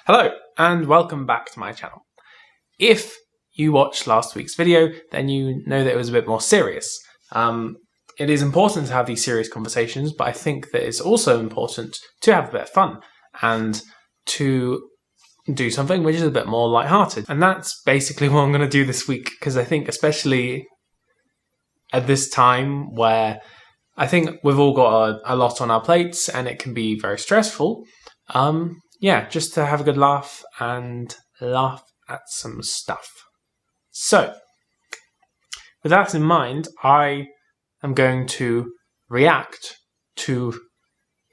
Hello and welcome back to my channel. If you watched last week's video, then you know that it was a bit more serious. It is important to have these serious conversations, but I think that it's also important to have a bit of fun and to do something which is a bit more lighthearted. And that's basically what I'm going to do this week, because I think especially at this time where I think we've all got a lot on our plates and it can be very stressful, just to have a good laugh and laugh at some stuff. So, with that in mind, I am going to react to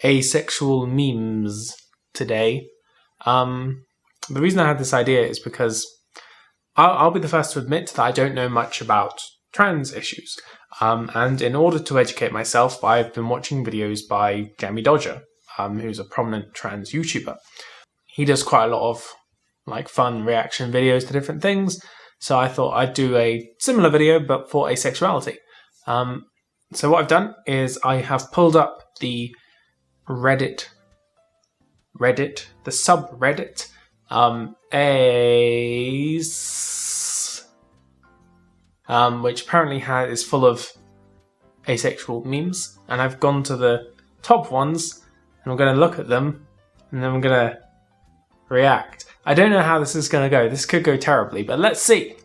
asexual memes today. The reason I had this idea is because I'll be the first to admit that I don't know much about trans issues. And in order to educate myself, I've been watching videos by Jamie Dodger, who's a prominent trans YouTuber. He does quite a lot of fun reaction videos to different things, so I thought I'd do a similar video but for asexuality. So what I've done is I have pulled up the the subreddit, which apparently is full of asexual memes, and I've gone to the top ones and I'm going to look at them and then I'm going to react. I don't know how this is going to go. This could go terribly, but let's see.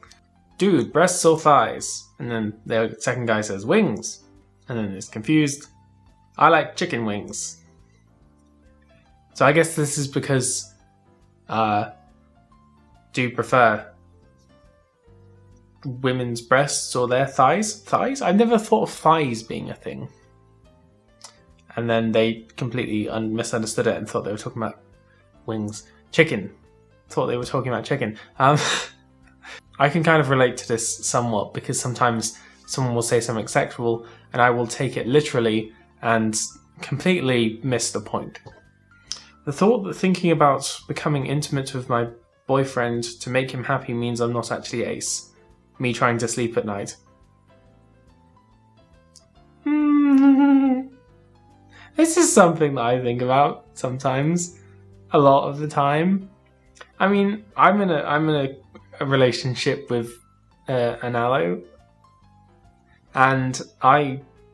Dude, breasts or thighs? And then the second guy says wings. And then it's confused. I like chicken wings. So I guess this is because, do you prefer women's breasts or their thighs? Thighs? I've never thought of thighs being a thing. And then they completely misunderstood it and thought they were talking about wings. Chicken. Thought they were talking about chicken. I can kind of relate to this somewhat because sometimes someone will say something sexual and I will take it literally and completely miss the point. The thought that thinking about becoming intimate with my boyfriend to make him happy means I'm not actually ace. Me trying to sleep at night. This is something that I think about sometimes, a lot of the time. I mean, I'm in a relationship with an ally, and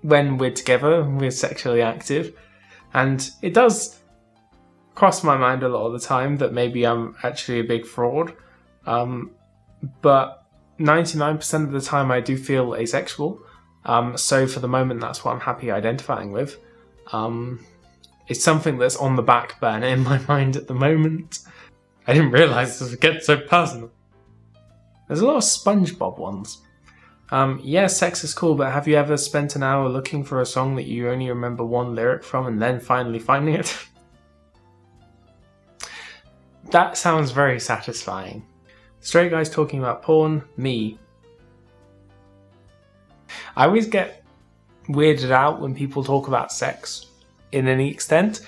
when we're together, we're sexually active, and it does cross my mind a lot of the time that maybe I'm actually a big fraud, but 99% of the time I do feel asexual, so for the moment that's what I'm happy identifying with. It's something that's on the back burner in my mind at the moment. I didn't realise this would get so personal. There's a lot of SpongeBob ones. Yeah, sex is cool, but have you ever spent an hour looking for a song that you only remember one lyric from and then finally finding it? That sounds very satisfying. Straight guys talking about porn, me. I always get weirded out when people talk about sex in any extent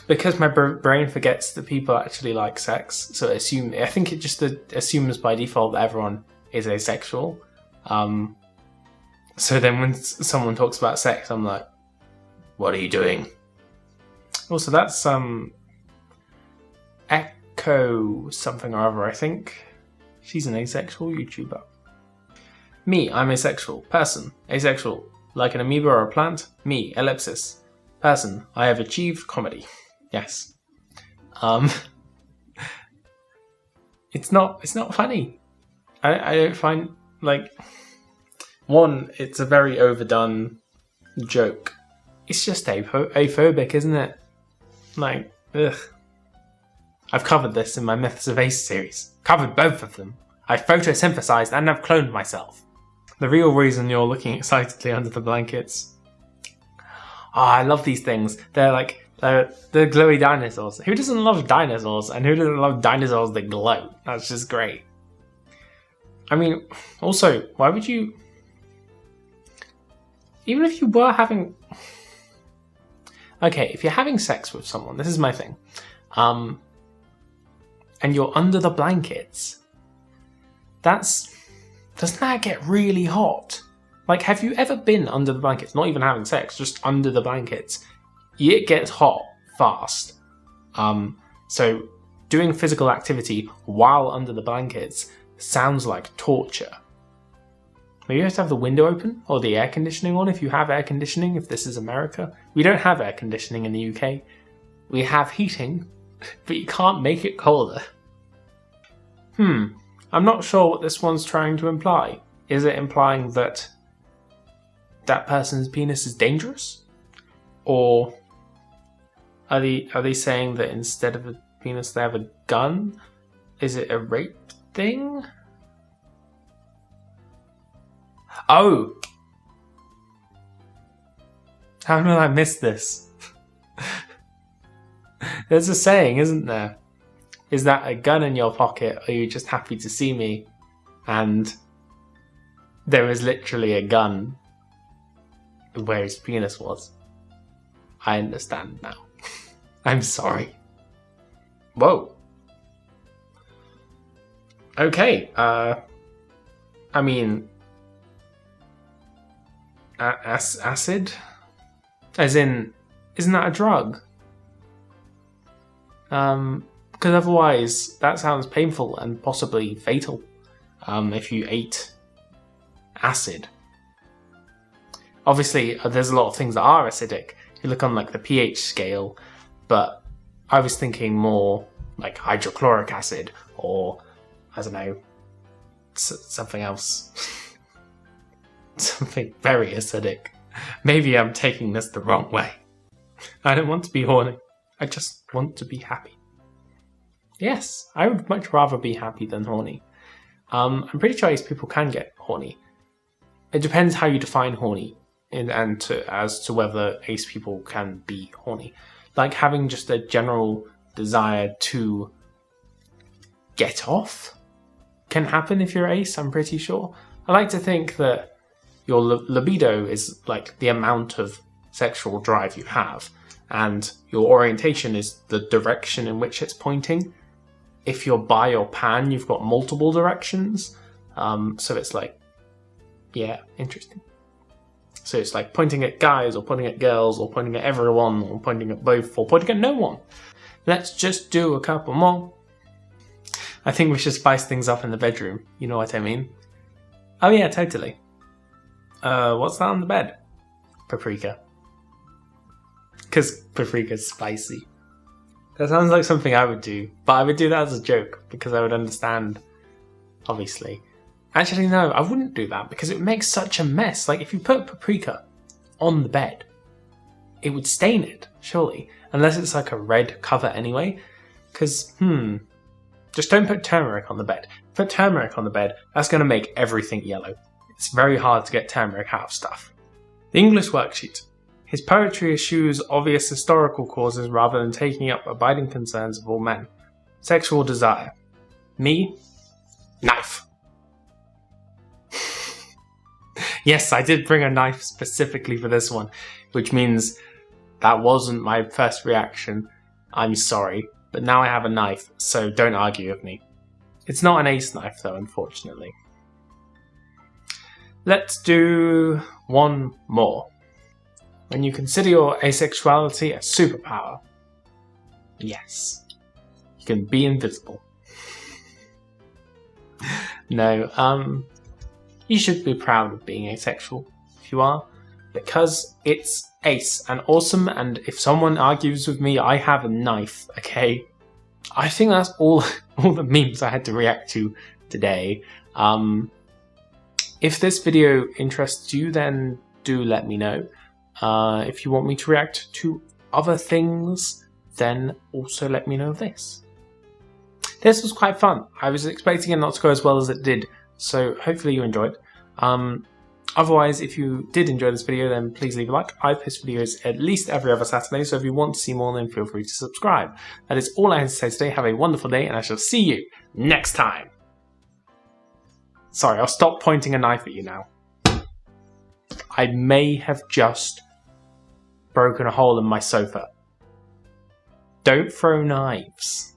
because my brain forgets that people actually like sex. So I think it just assumes by default that everyone is asexual. So then when someone talks about sex, I'm like, what are you doing? Also, that's Echo something or other, I think. She's an asexual YouTuber. Me, I'm asexual. Person, asexual. Like an amoeba or a plant? Me, ellipsis. Person, I have achieved comedy. Yes. It's not funny. I don't find, one, it's a very overdone joke. It's just aphobic, isn't it? Ugh. I've covered this in my Myths of Ace series. Covered both of them. I've photosynthesized and I've cloned myself. The real reason you're looking excitedly under the blankets. Oh, I love these things. They're glowy dinosaurs. Who doesn't love dinosaurs? And who doesn't love dinosaurs that glow? That's just great. I mean, also, why would you... Even if you were having... Okay, if you're having sex with someone, this is my thing. And you're under the blankets. Doesn't that get really hot? Have you ever been under the blankets? Not even having sex, just under the blankets. It gets hot fast. So doing physical activity while under the blankets sounds like torture. Maybe you have to have the window open or the air conditioning on if you have air conditioning, if this is America. We don't have air conditioning in the UK. We have heating, but you can't make it colder. I'm not sure what this one's trying to imply. Is it implying that that person's penis is dangerous? Or are they saying that instead of a penis they have a gun? Is it a rape thing? Oh! How did I miss this? There's a saying, isn't there? Is that a gun in your pocket, or are you just happy to see me? And there is literally a gun where his penis was. I understand now. I'm sorry. Whoa. Okay, I mean... acid? As in, isn't that a drug? Because otherwise that sounds painful and possibly fatal if you ate acid. Obviously, there's a lot of things that are acidic. You look on like the pH scale, but I was thinking more like hydrochloric acid or, I don't know, something else. Something very acidic. Maybe I'm taking this the wrong way. I don't want to be horny. I just want to be happy. Yes, I would much rather be happy than horny. I'm pretty sure ace people can get horny. It depends how you define horny as to whether ace people can be horny. Like having just a general desire to get off can happen if you're ace, I'm pretty sure. I like to think that your libido is like the amount of sexual drive you have, and your orientation is the direction in which it's pointing. If you're bi or pan, you've got multiple directions. So it's like, yeah, interesting. So it's like pointing at guys or pointing at girls or pointing at everyone or pointing at both or pointing at no one. Let's just do a couple more. I think we should spice things up in the bedroom. You know what I mean? Oh yeah, totally. What's that on the bed? Paprika. Because paprika's spicy. That sounds like something I would do, but I would do that as a joke because I would understand, obviously. Actually, no, I wouldn't do that because it would make such a mess. Like, if you put paprika on the bed, it would stain it, surely. Unless it's like a red cover anyway. Because, just don't put turmeric on the bed. Put turmeric on the bed, that's going to make everything yellow. It's very hard to get turmeric out of stuff. The English worksheet. His poetry eschews obvious historical causes rather than taking up abiding concerns of all men. Sexual desire. Me? Knife. Yes, I did bring a knife specifically for this one, which means that wasn't my first reaction. I'm sorry, but now I have a knife, so don't argue with me. It's not an ace knife though, unfortunately. Let's do one more. When you consider your asexuality a superpower, yes, you can be invisible. No, you should be proud of being asexual, if you are, because it's ace and awesome, and if someone argues with me, I have a knife, okay? I think that's all the memes I had to react to today. If this video interests you, then do let me know. If you want me to react to other things, then also let me know this. This was quite fun. I was expecting it not to go as well as it did, so hopefully you enjoyed. Otherwise, if you did enjoy this video, then please leave a like. I post videos at least every other Saturday, so if you want to see more, then feel free to subscribe. That is all I have to say today. Have a wonderful day, and I shall see you next time. Sorry, I'll stop pointing a knife at you now. I may have just broken a hole in my sofa. Don't throw knives.